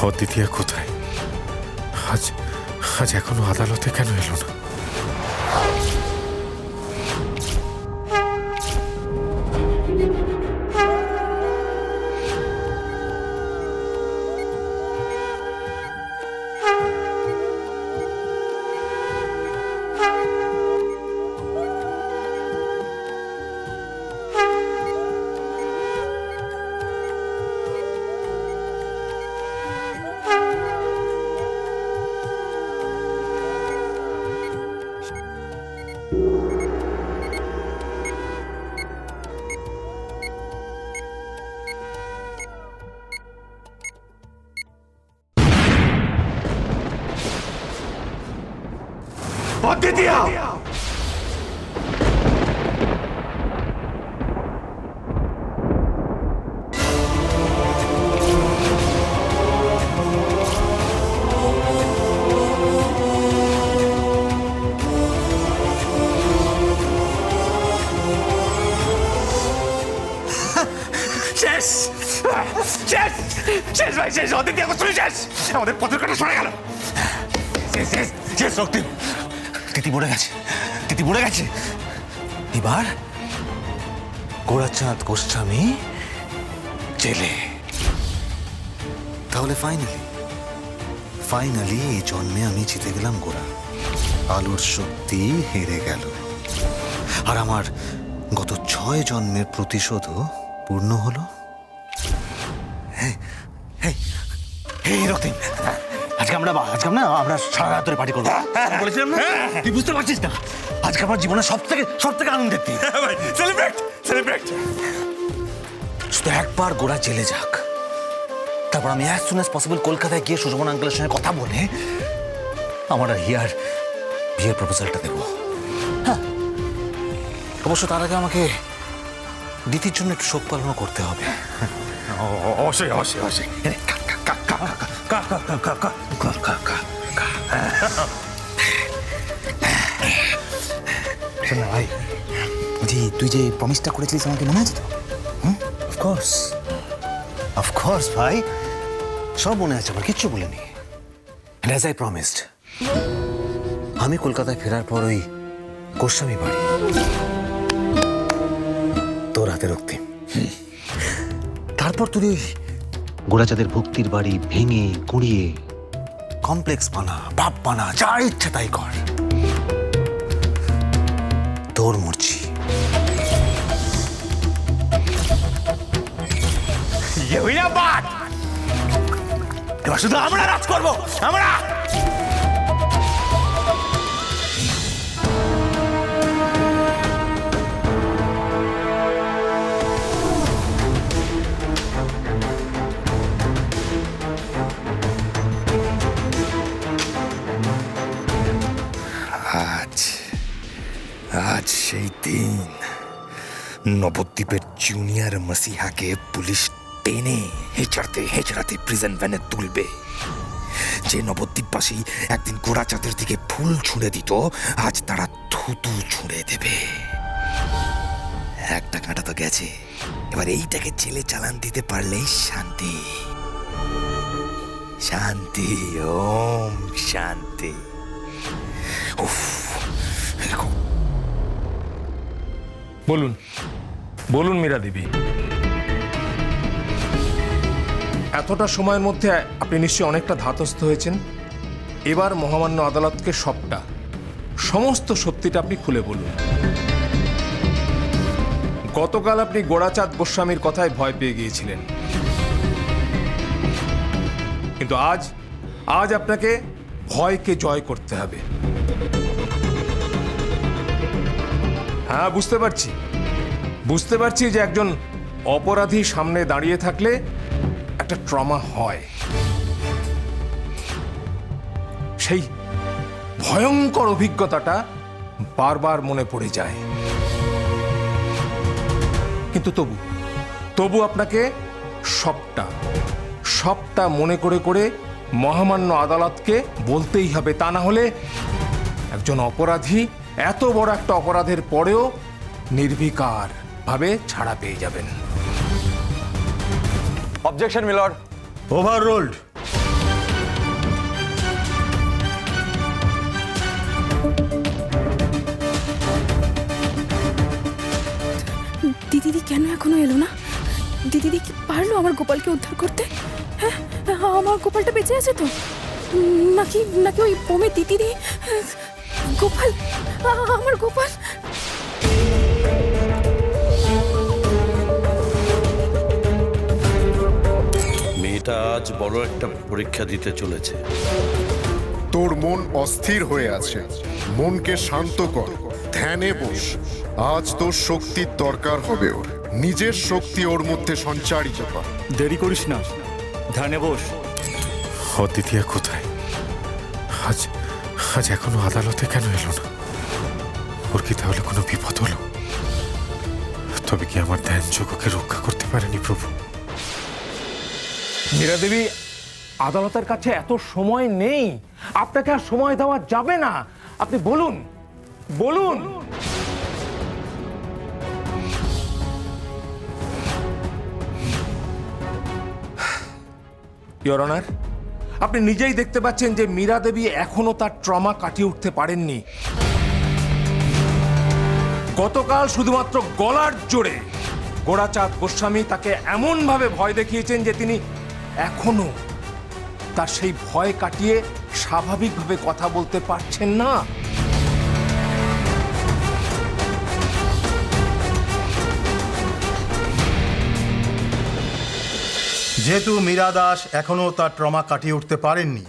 অদ্বিতীয়া কোথায়? আজ আজ এখনো আদালতে কেন এলো না? অদ্বিতীয়া! শেষ শেষ শেষ ভাই, শেষ। অদ্বিতীয়া শুনে শেষ। আমাদের পথের কাটা সরে গেল। শেষ শেষ শেষ। রক্তিম, তিথি মরে গেছে, তিথি মরে গেছে। এবার গোরাচাঁদ গোস্বামী জেলে। তাহলে ফাইনালি এই জন্মে আমি জিতে গেলাম গোরা। আলোর শক্তি হেরে গেল, আর আমার গত 6 জন্মের প্রতিশোধও পূর্ণ হলো। রক্তিম, আজকে আমরা সারা রাত ধরে পার্টি করবো বলেছিলাম না? তুই বুঝতে পারছিস না? আজকে আমার জীবনের সব থেকে আনন্দের দিন। Celebrate celebrate. শুধু একবার গোরা জেলে যাক, তারপর আমি অ্যাজ সুন অ্যাজ পসিবল কলকাতায় গিয়ে সুজমন আঙ্কেলের সঙ্গে কথা বলে আমার আর হিয়ার বিয়ের প্রপোজালটা দেবো। হ্যাঁ, অবশ্য তার আগে আমাকে দিতির জন্য একটু শোক পালনও করতে হবে। অবশ্যই অবশ্যই অবশ্যই। শোন না ভাই, জি তুই যে প্রমিসটা করেছিলিস আমাকে মনে আছে তো? অফকোর্স ভাই, সব মনে আছে, আমার কিচ্ছু বলিনি। And as I promised, আমি কলকাতায় ফেরার পর ওই গোস্বামী বাড়ি তোর হাতে রক্তিম। তারপর তুই ওই গোরাচাঁদের ভক্তির বাড়ি ভেঙে গুঁড়িয়ে কমপ্লেক্স বানা, বাপ বানা, যা ইচ্ছা তাই কর, তোর মর্জি। এবার শুধু আমরা রাজ করবো, আমরা। আজ সেই দিন নবদ্বীপের জুনিয়র মসিহাকে পুলিশ টেনে হেঁচড়াতে প্রিজন ভ্যানে তুলবে। যে নবদ্বীপবাসী একদিন গোরাচাঁদের দিকে ফুল ছুঁড়ে দিত, আজ তারা থুতু ছুঁড়ে দেবে। একটা কাঁটা তো গেছে, এবার এইটাকে ছেলে চালান দিতে পারলেই শান্তি। শান্তি, ওম শান্তি। উফ, বলুন বলুন মীরা দেবী, এতটা সময়ের মধ্যে আপনি নিশ্চয়ই অনেকটা ধাতস্থ হয়েছেন। এবার মহামান্য আদালতকে সমস্ত সত্যিটা আপনি খুলে বলুন। গতকাল আপনি গোরাচাঁদ গোস্বামীর কথায় ভয় পেয়ে গিয়েছিলেন, কিন্তু আজ আপনাকে ভয়কে জয় করতে হবে। হ্যাঁ, বুঝতে পারছি যে একজন অপরাধী সামনে দাঁড়িয়ে থাকলে একটা ট্রমা হয়। সেই ভয়ঙ্কর অভিজ্ঞতাটা বারবার মনে পড়ে যায়। কিন্তু তবু আপনাকে সবটা মনে করে মহামান্য আদালতকে বলতেই হবে। তা না হলে একজন অপরাধী এত বড় একটা অপরাধের পরেও নির্বিকার ভাবে ছাড়া পেয়ে যাবেন। Objection milord. ওভাররুলড। দিদি কেন এখনো এলো না? দিদি কি পারলো আমার গোপালকে উদ্ধার করতে? হ্যাঁ, আমার গোপালটা বেঁচে আছে তো? নাকি নাকি ওই বোমে দিদি গোপাল, আমার গোপাল। মেয়েটা আজ বড় একটা পরীক্ষা দিতে চলেছে। তোর মন অস্থির হয়ে আছে, মনকে শান্ত কর, ধ্যানে বস। আজ তোর শক্তির দরকার হবে ওর, নিজের শক্তি ওর মধ্যে সঞ্চারিত কর। দেরি করিস না, ধ্যানে বস। অদ্বিতীয়া কোথায়? আজ আজ এখনো আদালতে কেন এলো না? ওর কি তাহলে কোনো বিপদ হলো? তবে কি আমার ধ্যান যোগকে রক্ষা করতে পারেনি প্রভু? মীরা দেবী, আদালতের কাছে এত সময় নেই, আপনাকে আর সময় দেওয়া যাবে না। আপনি বলুন বলুন। ইওর অনার, আপনি নিজেই দেখতে পাচ্ছেন যে মীরা দেবী এখনো তার ট্রমা কাটিয়ে উঠতে পারেননি। গতকাল শুধুমাত্র গলার জোরে গোরাচাঁদ গোস্বামী তাকে এমনভাবে ভয় দেখিয়েছেন যে তিনি এখনো তার সেই ভয় কাটিয়ে স্বাভাবিকভাবে কথা বলতে পারছেন না। যেহেতু মীরা দাস এখনও তার ট্রমা কাটিয়ে উঠতে পারেননি,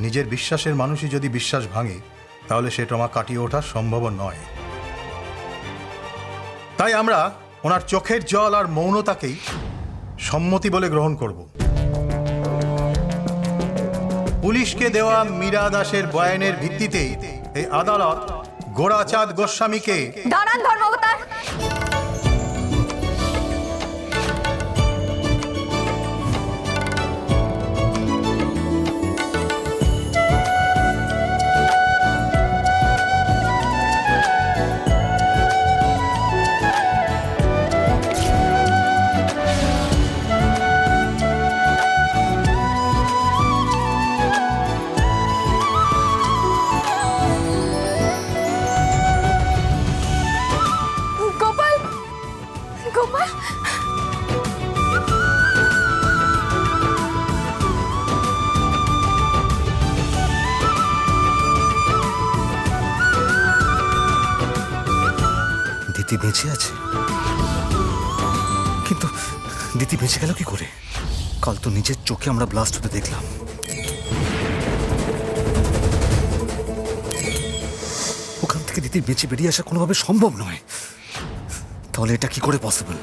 নিজের বিশ্বাসের মানুষই যদি বিশ্বাস ভাঙে তাহলে সে ট্রমা কাটিয়ে ওঠা সম্ভব নয়। তাই আমরা ওনার চোখের জল আর মৌনতাকেই সম্মতি বলে গ্রহণ করব। পুলিশকে দেওয়া মীরা দাসের বয়ানের ভিত্তিতেই এই আদালত গোরাচাঁদ গোস্বামীকে দাঁড়ান ধর্মাবতার। গোপাল, গোপাল, দিতি বেঁচে আছে, কিন্তু দিতি বেঁচে গেল কি করে? কাল তো নিজের চোখে আমরা ব্লাস্ট হতে দেখলাম। ওখান থেকে দিতির বেঁচে বেরিয়ে আসা কোনোভাবে সম্ভব নয়। তাহলে এটা কি করে পসিবল?